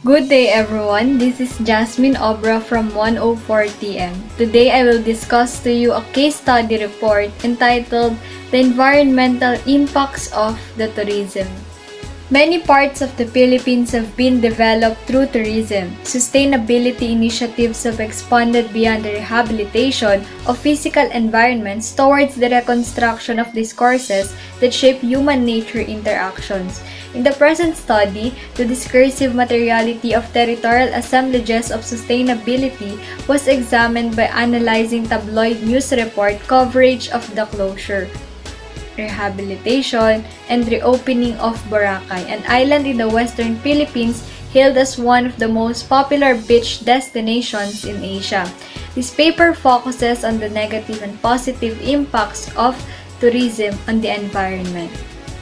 Good day everyone, this is Jasmine Obra from 104TM. Today I will discuss to you a case study report entitled The Environmental Impacts of the Tourism. Many parts of the Philippines have been developed through tourism. Sustainability initiatives have expanded beyond the rehabilitation of physical environments towards the reconstruction of discourses that shape human-nature interactions. In the present study, the discursive materiality of territorial assemblages of sustainability was examined by analyzing tabloid news report coverage of the closure, rehabilitation, and reopening of Boracay, an island in the western Philippines hailed as one of the most popular beach destinations in Asia. This paper focuses on the negative and positive impacts of tourism on the environment.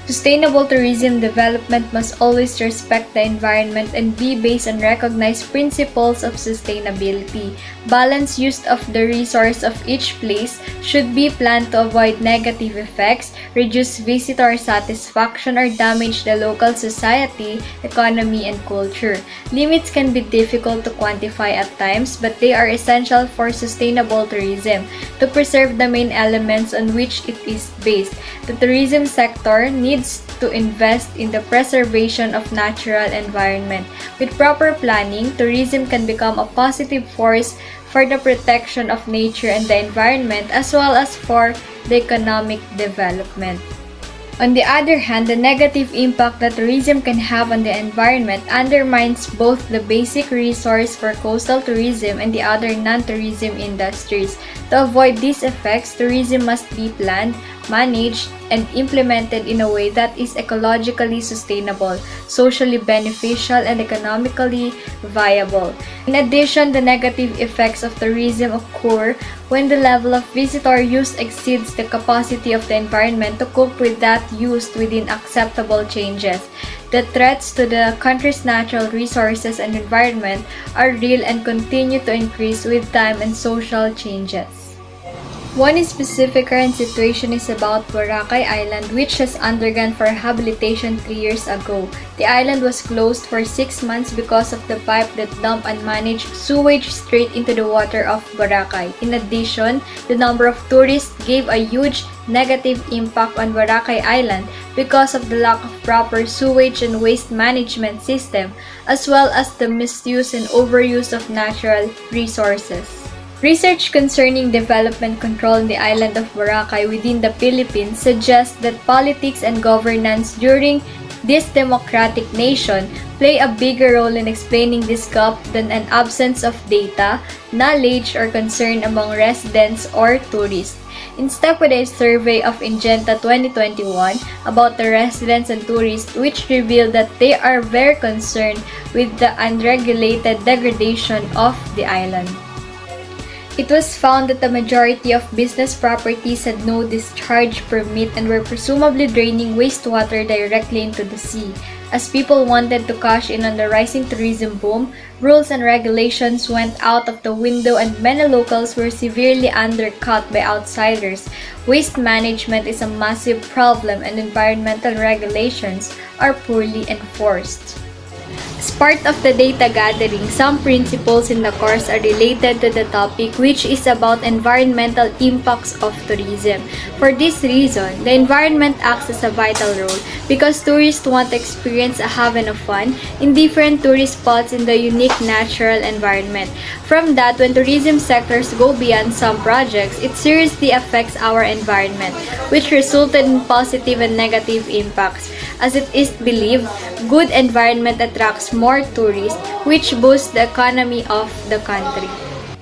Sustainable tourism development must always respect the environment and be based on recognized principles of sustainability. Balanced use of the resource of each place should be planned to avoid negative effects, reduce visitor satisfaction, or damage the local society, economy, and culture. Limits can be difficult to quantify at times, but they are essential for sustainable tourism. To preserve the main elements on which it is based, the tourism sector needs to invest in the preservation of natural environment. With proper planning, tourism can become a positive force for the protection of nature and the environment as well as for the economic development. On the other hand, the negative impact that tourism can have on the environment undermines both the basic resource for coastal tourism and the other non-tourism industries. To avoid these effects, tourism must be planned, managed, and implemented in a way that is ecologically sustainable, socially beneficial, and economically viable. In addition, the negative effects of tourism occur when the level of visitor use exceeds the capacity of the environment to cope with that use within acceptable changes. The threats to the country's natural resources and environment are real and continue to increase with time and social changes. One specific current situation is about Boracay Island, which has undergone for rehabilitation 3 years ago. The island was closed for 6 months because of the pipe that dumped unmanaged sewage straight into the water of Boracay. In addition, the number of tourists gave a huge negative impact on Boracay Island because of the lack of proper sewage and waste management system, as well as the misuse and overuse of natural resources. Research concerning development control in the island of Boracay within the Philippines suggests that politics and governance during this democratic nation play a bigger role in explaining this gap than an absence of data, knowledge, or concern among residents or tourists. In step with a survey of Ingenta 2021 about the residents and tourists, which revealed that they are very concerned with the unregulated degradation of the island. It was found that the majority of business properties had no discharge permit and were presumably draining wastewater directly into the sea. As people wanted to cash in on the rising tourism boom, rules and regulations went out of the window and many locals were severely undercut by outsiders. Waste management is a massive problem and environmental regulations are poorly enforced. As part of the data gathering, some principles in the course are related to the topic, which is about environmental impacts of tourism. For this reason, the environment acts as a vital role because tourists want to experience a haven of fun in different tourist spots in the unique natural environment. From that, when tourism sectors go beyond some projects, it seriously affects our environment, which resulted in positive and negative impacts. As it is believed, good environment attracts more tourists, which boosts the economy of the country.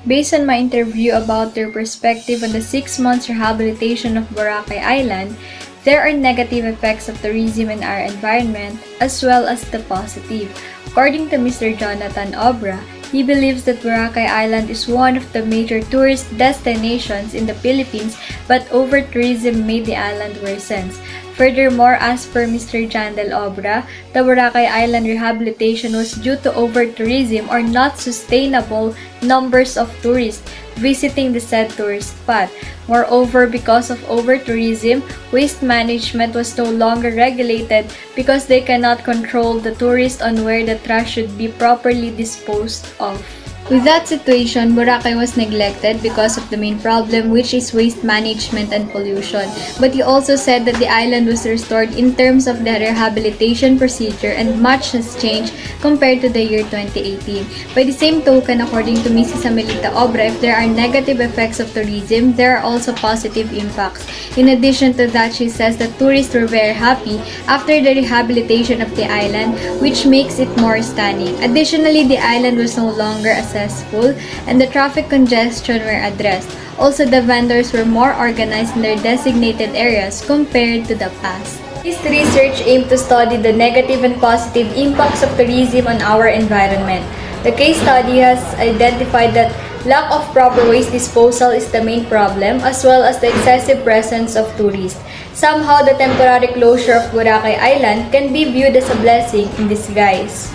Based on my interview about their perspective on the 6 months rehabilitation of Boracay Island, there are negative effects of tourism in our environment as well as the positive. According to Mr. Jonathan Obra, he believes that Boracay Island is one of the major tourist destinations in the Philippines, but over-tourism made the island worsen. Furthermore, as per Mr. Jan Del Obra, the Boracay Island rehabilitation was due to over-tourism or not sustainable numbers of tourists visiting the said tourist spot. Moreover, because of over-tourism, waste management was no longer regulated because they cannot control the tourists on where the trash should be properly disposed of. With that situation, Boracay was neglected because of the main problem, which is waste management and pollution. But he also said that the island was restored in terms of the rehabilitation procedure and much has changed compared to the year 2018. By the same token, according to Mrs. Amelita Obra, if there are negative effects of tourism, there are also positive impacts. In addition to that, she says that tourists were very happy after the rehabilitation of the island, which makes it more stunning. Additionally, the island was no longer successful and the traffic congestion were addressed. Also, the vendors were more organized in their designated areas compared to the past. This research aimed to study the negative and positive impacts of tourism on our environment. The case study has identified that lack of proper waste disposal is the main problem, as well as the excessive presence of tourists. Somehow, the temporary closure of Boracay Island can be viewed as a blessing in disguise.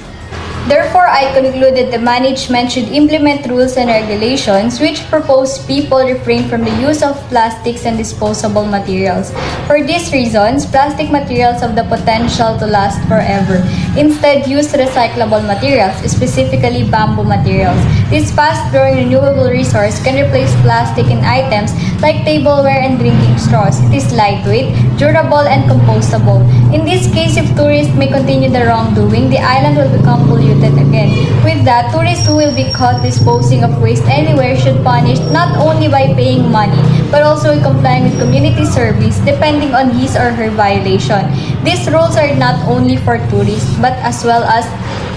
Therefore, I concluded the management should implement rules and regulations which propose people refrain from the use of plastics and disposable materials. For these reasons, plastic materials have the potential to last forever. Instead, use recyclable materials, specifically bamboo materials. This fast-growing renewable resource can replace plastic in items like tableware and drinking straws. It is lightweight, durable, and compostable. In this case, if tourists may continue the wrongdoing, the island will become polluted again. With that, tourists who will be caught disposing of waste anywhere should be punished not only by paying money, but also complying with community service depending on his or her violation. These rules are not only for tourists, but as well as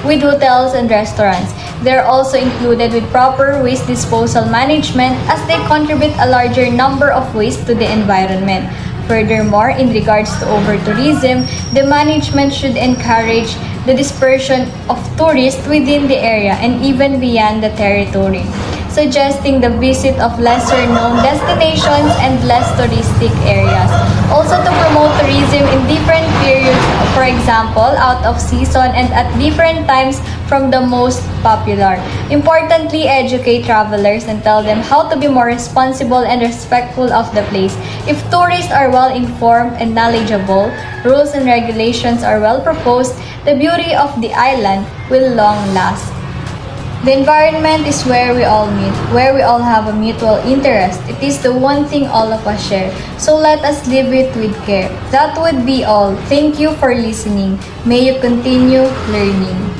with hotels and restaurants. They are also included with proper waste disposal management as they contribute a larger number of waste to the environment. Furthermore, in regards to over-tourism, the management should encourage the dispersion of tourists within the area and even beyond the territory, suggesting the visit of lesser-known destinations and less touristic areas. Also to promote tourism in different periods, for example, out of season and at different times from the most popular. Importantly, educate travelers and tell them how to be more responsible and respectful of the place. If tourists are well informed and knowledgeable, rules and regulations are well proposed, the beauty of the island will long last. The environment is where we all meet, where we all have a mutual interest. It is the one thing all of us share. So let us live it with care. That would be all. Thank you for listening. May you continue learning.